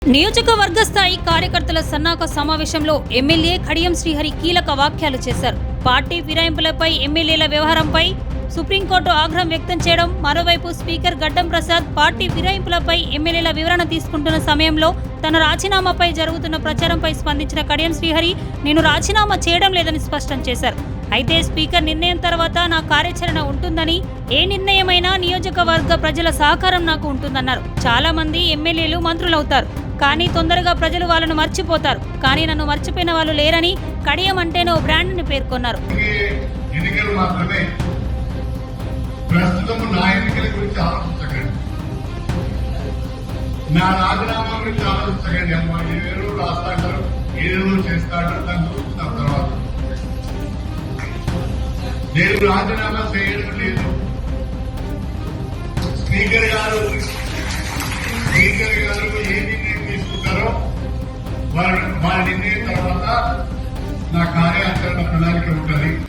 నియోజకవర్గ స్థాయి కార్యకర్తల సన్నాహక సమావేశంలో ఎమ్మెల్యే కడియం శ్రీహరి కీలక వ్యాఖ్యలు చేశారు. పార్టీ ఫిరాయింపులపై ఎమ్మెల్యేల వ్యవహారంపై సుప్రీంకోర్టు ఆగ్రహం వ్యక్తం చేయడం, మరోవైపు స్పీకర్ గడ్డం ప్రసాద్ పార్టీ ఫిరాయింపులపై ఎమ్మెల్యేల వివరణ తీసుకుంటున్న సమయంలో తన రాజీనామాపై జరుగుతున్న ప్రచారంపై స్పందించిన కడియం శ్రీహరి నేను రాజీనామా చేయడం లేదని స్పష్టం చేశారు. అయితే స్పీకర్ నిర్ణయం తర్వాత నా కార్యాచరణ ఉంటుందని, ఏ నిర్ణయమైనా నియోజకవర్గ ప్రజల సహకారం నాకు ఉంటుందన్నారు. చాలా మంది ఎమ్మెల్యేలు మంత్రులవుతారు, కానీ తొందరగా ప్రజలు వాళ్ళను మర్చిపోతారు. కానీ నన్ను మర్చిపోయిన వాళ్ళు లేరని కడియం అంటేనే ఓ బ్రాండ్ ని పేర్కొన్నారు. ప్రస్తుతం నా ఎన్నికల గురించి ఆలోచించకండి, నా రాజీనామా గురించి ఆలోచించకండి. అమ్మా ఏదో రాస్తాడు, ఏదో చేస్తాడు, దాన్ని చూస్తున్నాం తర్వాత. నేను రాజీనామా చేయడం లేదు. స్పీకర్ గారు ఏ నిర్ణయం తీసుకుంటారో వారి నిర్ణయం తర్వాత నా